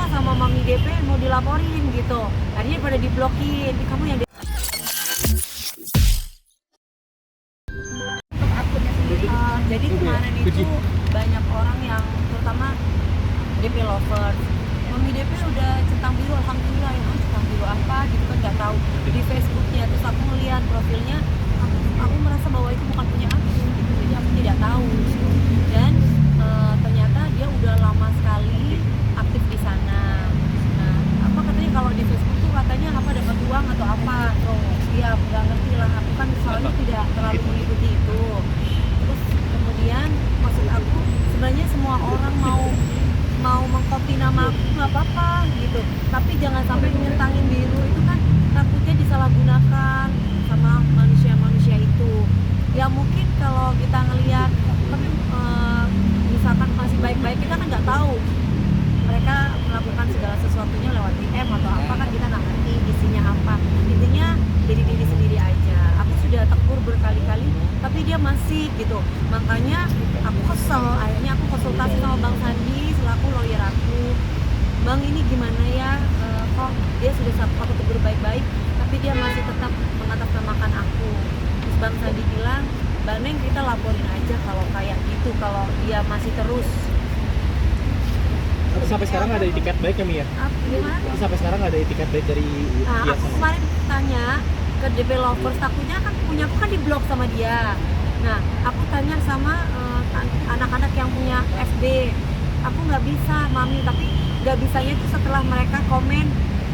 sama mami DP mau dilaporin gitu. Akhirnya pada diblokir. Kamu yang untuk akunnya sendiri. Jadi kemarin itu banyak orang yang terutama DP lovers. Mami DP udah centang biru, alhamdulillah ya. Centang biru apa gitu kan nggak tahu di Facebooknya. Terus aku melihat profilnya, aku merasa bahwa itu bukan punya aku gitu. Jadi aku tidak tahu. Dan ternyata dia udah lama sekali aktif di sana. Nah, apa katanya kalau di Facebook tuh katanya apa dapat uang atau apa? Ya nggak ngerti lah. Aku kan soalnya tidak terlalu mengikuti itu. Terus kemudian maksud aku sebenarnya semua orang mau mengcopy nama aku nggak apa-apa gitu. Tapi jangan sampai nyentangin biru itu kan takutnya disalahgunakan sama manusia-manusia itu. Ya mungkin kalau kita ngelihat tapi misalkan masih baik-baik kita kan nggak tahu mereka melakukan segala sesuatunya lewat DM atau apa kan kita nggak ngerti isinya apa. Intinya jadi diri sendiri aja. Aku sudah tegur berkali-kali tapi dia masih gitu. Makanya aku kesel. Akhirnya aku konsultasi sama Bang Sandi selaku lawyer aku. Bang ini gimana ya? Kok dia sudah aku tegur baik-baik tapi dia masih tetap mengatasnamakan aku. Terus Bang Sandi bilang, Mbak Neng kita laporin aja kalau kayak gitu, kalau dia masih terus. Sampai sekarang ada etikat baik ya Mia? Gimana? Sampai sekarang ada etikat baik dari dia aku sama kemarin tanya ke developers, takutnya kan punya aku kan diblok sama dia. Nah, aku tanya sama anak-anak yang punya FB, aku nggak bisa mami, tapi nggak bisanya itu setelah mereka komen,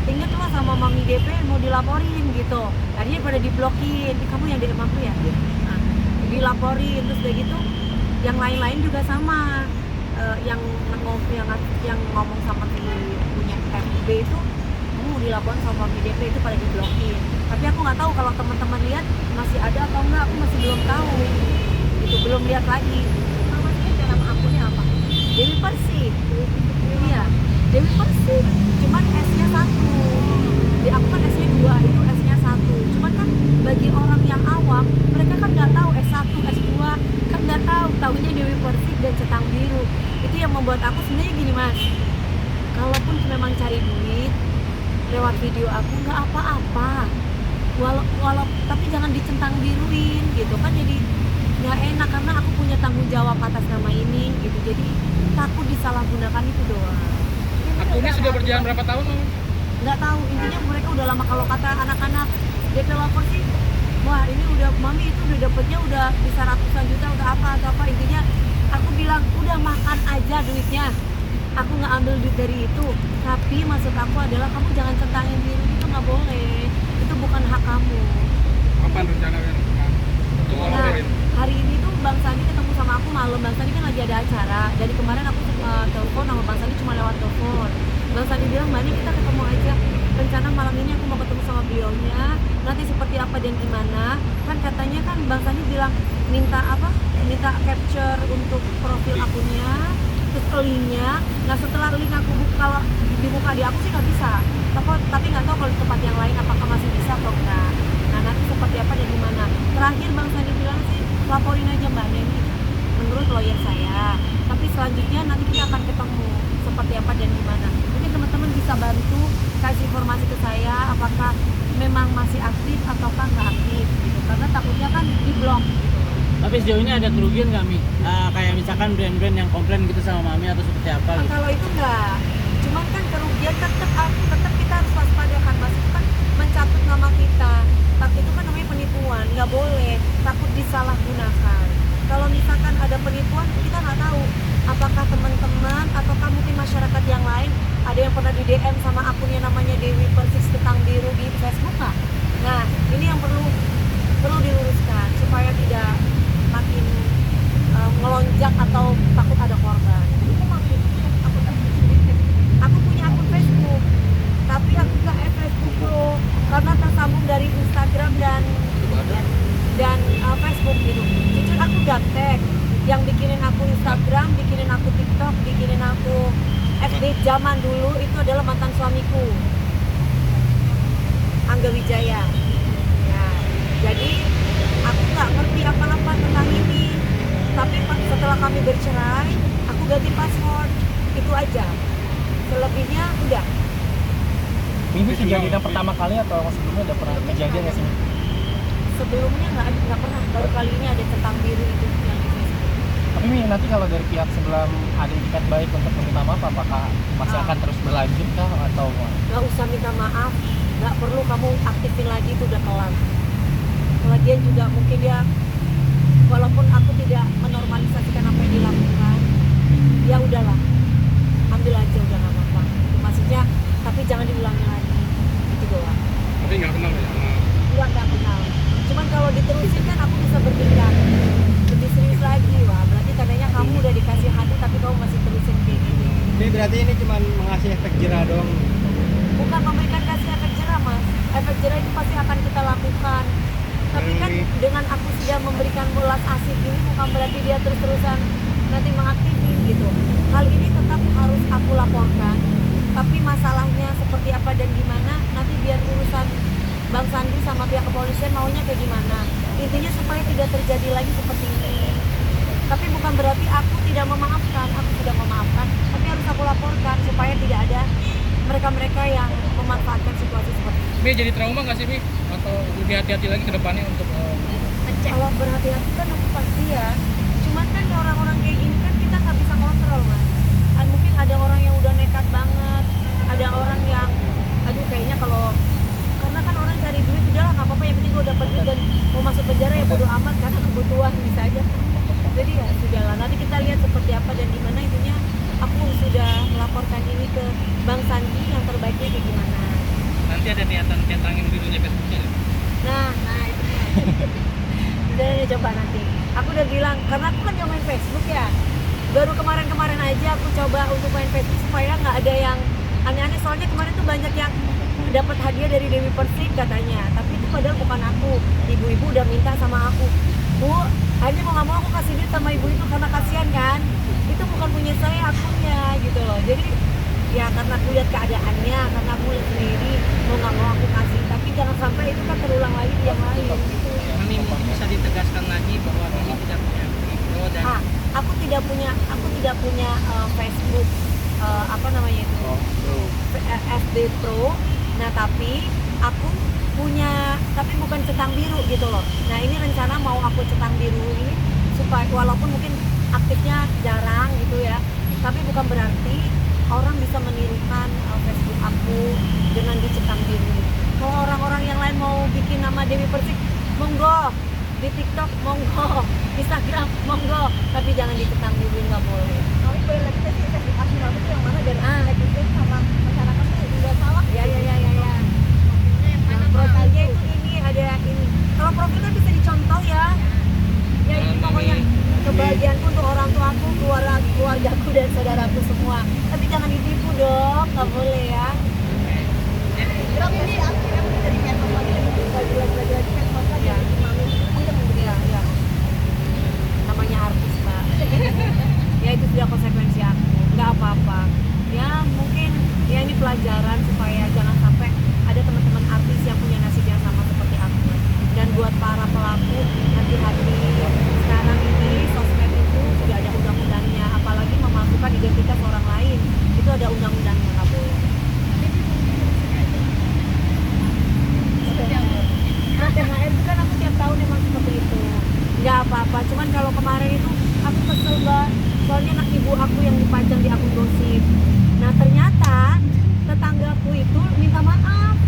inget lah sama mami DP mau dilaporin gitu. Akhirnya pada diblokir, kamu yang DM aku ya? Nah, dilaporin, terus kayak gitu. Yang lain-lain juga sama. Yang ngomong sama si punya FB itu kamu mau dilaporin sama mami DP itu pada diblokir. Tapi aku nggak tahu kalau teman-teman lihat masih ada atau enggak, aku masih belum tahu. Itu belum lihat lagi. Namanya nama akunnya apa? Dewi Persik. Iya, Dewi Persik. Cuman S-nya 1. Di aku kan S-nya 2, itu S-nya 1. Cuman kan bagi orang yang awam, mereka kan nggak tahu S1, S2, kan nggak tahu. Tahunya Dewi Persik dan Centang Biru. Itu yang membuat aku sebenarnya gini Mas. Kalaupun memang cari duit lewat video aku nggak apa-apa. Walau tapi jangan dicentang biruin gitu kan, jadi nggak enak karena aku punya tanggung jawab atas nama ini gitu. Jadi takut disalahgunakan itu doang. Akunnya sudah berjalan berapa tahun Om? Nggak tahu, intinya mereka udah lama. Kalau kata anak-anak developer sih, wah ini udah mami itu udah dapetnya udah bisa ratusan juta, udah apa atau apa. Intinya aku bilang udah makan aja duitnya, aku nggak ambil duit dari itu. Tapi maksud aku adalah kamu jangan centangin biru, itu nggak boleh, itu bukan hak kamu. Kapan rencananya untuk ngelaporin? Hari ini tuh Bang Sandi ketemu sama aku malam. Bang Sandi kan lagi ada acara. Dari kemarin aku telepon sama Bang Sandi cuma lewat telepon. Bang Sandi bilang, Mbak, kita ketemu aja. Rencana malam ini aku mau ketemu sama beliaunya. Nanti seperti apa dan gimana. Kan katanya kan Bang Sandi bilang minta apa? Minta capture untuk profil akunnya, terus linknya. Nah setelah link aku buka, kalau dibuka di aku sih nggak bisa. Tapi nggak tahu kalau di tempat yang lain apakah masih bisa atau enggak. Nah nanti seperti apa dan gimana. Terakhir Bang Sandi bilang sih laporin aja Mbak Neni menurut lawyer saya. Tapi selanjutnya nanti kita akan ketemu seperti apa dan gimana. Mungkin teman-teman bisa bantu kasih informasi ke saya apakah memang masih aktif ataukah nggak aktif gitu. Karena takutnya kan diblok gitu. Tapi sejauh ini ada kerugian nggak Mi? Kayak misalkan brand-brand yang komplain gitu sama Mami atau seperti apa gitu? Kalau itu enggak, cuman kan kerugian tetap kita harus waspada kan Mas. Itu kan mencatut nama kita. Tapi itu kan namanya penipuan, nggak boleh, takut disalahgunakan. Kalau misalkan ada penipuan, kita nggak tahu apakah teman-teman ataukah mungkin masyarakat yang lain ada yang pernah di DM sama akunnya namanya Dewi Persik Centang Biru di Facebook nggak? Nah, ini yang perlu diluruskan supaya tidak makin melonjak atau takut ada korban. Aku punya akun Facebook, tapi aku nggak Facebook Pro karena tersambung dari Instagram dan Facebook gitu. Jujur aku gaptek, yang bikinin aku Instagram, bikinin aku TikTok, bikinin aku FB zaman dulu itu adalah mantan suamiku, Angga Wijaya. Ya, jadi aku nggak ngerti apa-apa tentang ini. Tapi setelah kami bercerai, aku ganti password, itu aja. Selebihnya udah. Ini kejadian pertama kali atau sebelumnya ada pernah kejadian nggak sih? Sebelumnya nggak pernah, baru kali ini ada centang biru itu yang di Facebook. Tapi Mi, nanti kalau dari pihak sebelum ada itikat baik untuk meminta maaf, apakah masih akan terus berlanjut kah atau Nggak usah minta maaf, nggak perlu kamu aktifin lagi, itu udah kelar. Lagian juga mungkin dia, walaupun aku tidak menormalisasikan apa yang dilakukan, ya udahlah, ambil aja, udah nggak apa-apa. Maksudnya, tapi jangan diulangi lagi, itu doang. Tapi nggak kenal ya sama Nggak kenal. Cuman kalau diterusin kan aku bisa bertindak lebih serius lagi. Wah, berarti tandanya kamu udah dikasih hati tapi kamu masih terusin kayak gini. Ini berarti ini cuma mengasih efek jerah doang. Bukan memberikan kasih efek jerah, Mas. Efek jerah itu pasti akan kita lakukan. Tapi kan dengan aku sudah memberikan ulas asih ini bukan berarti dia terus-terusan nanti mengaktifin gitu. Hal ini tetap harus aku laporkan. Tapi masalahnya seperti apa dan gimana nanti biar urusan Bang Sandi sama pihak kepolisian maunya kayak gimana. Intinya supaya tidak terjadi lagi seperti ini. Tapi bukan berarti aku tidak memaafkan. Aku sudah memaafkan, tapi harus aku laporkan supaya tidak ada mereka-mereka yang memanfaatkan situasi seperti ini. Mi jadi trauma nggak sih Mi? Atau lebih hati-hati lagi ke depannya untuk Kalau berhati-hati kan aku pasti ya. Cuman kan orang-orang kayak gini kan kita nggak bisa kontrol, Mas. Mungkin ada orang yang udah nekat banget, ada orang yang aduh kayaknya kalau karena kan orang cari duit udahlah nggak apa-apa, yang penting gue dapat duit dan mau masuk penjara ya bodo amat karena kebutuhan bisa aja. Jadi ya sudahlah, nanti kita lihat seperti apa dan gimana. Intinya aku sudah melaporkan ini ke Bang Sandi yang terbaiknya kayak gimana. nanti ada niatan centangin birunya Facebooknya? Nah itu dia. Udah deh, coba nanti. Aku udah bilang karena aku kan nggak main Facebook ya. Baru kemarin-kemarin aja aku coba untuk main Facebook supaya nggak ada yang aneh-aneh. Soalnya kemarin tuh banyak yang dapat hadiah dari Dewi Persik katanya, tapi itu padahal bukan aku. Ibu-ibu udah minta sama aku, Bu, hanya mau nggak mau aku kasih duit sama ibu itu karena kasihan kan. Itu bukan punya saya akunnya gitu loh. Jadi ya karena aku lihat keadaannya, karena aku lihat sendiri, mau nggak mau aku kasih. Tapi jangan sampai itu kan terulang lagi di yang lain. Gitu. Kami bisa ditegaskan lagi bahwa kami tidak punya kripto dan Aku tidak punya Facebook apa namanya itu FB Pro. Nah tapi aku punya, tapi bukan centang biru gitu loh. Nah ini rencana mau aku centang biru ini supaya walaupun mungkin aktifnya jarang gitu ya, tapi bukan berarti orang bisa menirukan Facebook aku dengan dicentang biru. Kalau orang-orang yang lain mau bikin nama Dewi Persik, monggo. Di TikTok monggo, Instagram monggo, tapi jangan dicentang biru, nggak boleh. Tapi boleh lagi sih sertifikasi kamu tuh yang mana dan itu sama masyarakat tuh nggak salah. Ya. Yang mana Profilnya itu ini ada ini. Kalau profil kan bisa dicontoh ya. Ya ini pokoknya kebahagiaanku untuk orang tuaku, keluargaku dan saudaraku semua. Tapi jangan ditipu dong, nggak boleh ya. Tapi ini akhirnya menjadi handphone lagi lagi handphone lagi Ya. mami. Ya. Namanya artis, Mbak. Ya itu sudah konsekuensi aku. Nggak apa-apa. Ya mungkin ya ini pelajaran supaya jangan sampai ada teman-teman artis yang punya nasib yang sama seperti aku. Dan buat para pelaku hati-hati. Sekarang ini sosmed itu sudah ada undang-undangnya, apalagi memasukkan identitas orang lain. Itu ada undang-undangnya, nggak boleh. THR itu kan aku tiap tahun emang seperti itu. Nggak apa-apa, cuman kalau kemarin itu aku kesel banget. Soalnya anak ibu aku yang dipajang di akun gosip. Nah ternyata tetanggaku itu minta maaf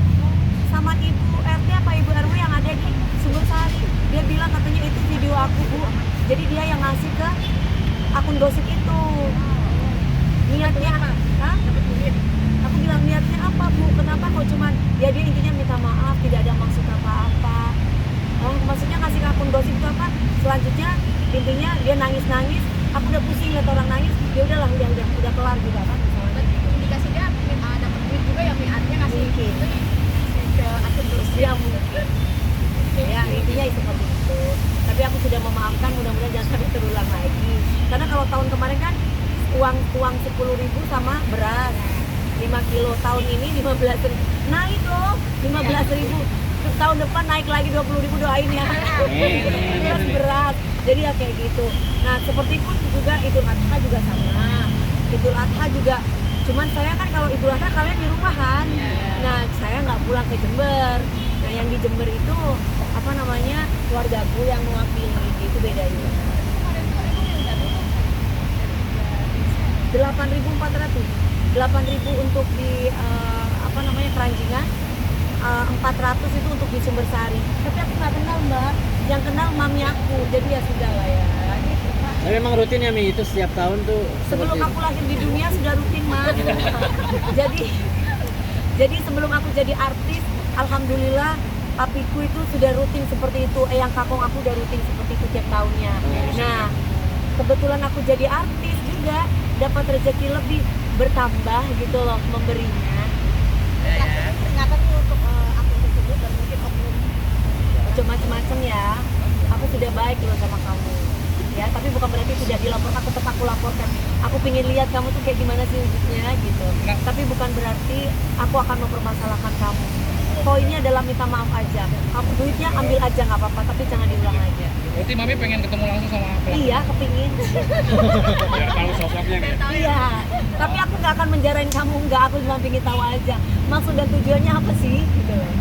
sama ibu RT apa ibu RW yang ada di Sumber Sari. Dia bilang katanya itu video aku, Bu. Jadi dia yang ngasih ke akun gosip itu. Niatnya, hah? Aku bilang niatnya apa, Bu? Kenapa kok cuman ya dia intinya minta maaf, tidak ada maksud apa-apa. Maksudnya ngasih ke akun gosip itu apa? Selanjutnya intinya dia nangis-nangis. Aku udah pusing lihat orang nangis. Ya udahlah, udah kelar juga kan. Indikasi dia dapat duit juga ya miatnya ngasih Mungkin. ke akun terus. Ya mungkin. Ya intinya itu seperti itu. Tapi aku sudah memaafkan, mudah-mudahan jangan sampai terulang lagi. Karena kalau tahun kemarin kan uang 10.000 sama beras 5 kilo, tahun ini 15.000 naik loh, 15.000. Tahun depan naik lagi 20.000, doain ya. Beras. Jadi ya kayak gitu. Nah seperti pun juga Idul Adha juga sama. Idul Adha juga Cuman saya kan kalau Idul Adha kalian di rumah kan. Nah, saya nggak pulang ke Jember. Nah, yang di Jember itu apa namanya keluargaku yang mewakili, itu bedanya. 8.400. 8.000 untuk di apa namanya Keranjingan. 400 itu untuk di Sumbersari. Tapi aku nggak kenal Mbak. Yang kenal mami aku. Jadi ya sudah lah ya. Gitu, Pak. Tapi memang rutin ya Mi itu setiap tahun tuh. Sebelum seperti aku lahir di dunia sudah rutin Mas. jadi sebelum aku jadi artis, alhamdulillah papiku itu sudah rutin seperti itu. Yang kakong aku udah rutin seperti itu tiap tahunnya. Nah, kebetulan aku jadi artis juga dapat rezeki lebih bertambah gitu loh memberinya. Ternyata nih untuk akun tersebut dan mungkin oknum Macam-macam ya. Aku sudah baik loh sama kamu. Ya, tapi bukan berarti tidak dilaporkan, tetap aku laporkan. Aku pingin lihat kamu tuh kayak gimana sih wujudnya gitu. Nah. Tapi bukan berarti aku akan mempermasalahkan kamu. Poinnya adalah minta maaf aja. Kamu duitnya ambil aja nggak apa-apa, tapi jangan diulang aja. Berarti Mami pengen ketemu langsung sama pelaku? Iya, kepingin. Biar tahu sosoknya nih. Iya. Tapi aku nggak akan menjarain kamu, nggak. Aku cuma pingin tahu aja. Maksud dan tujuannya apa sih? Gitu loh.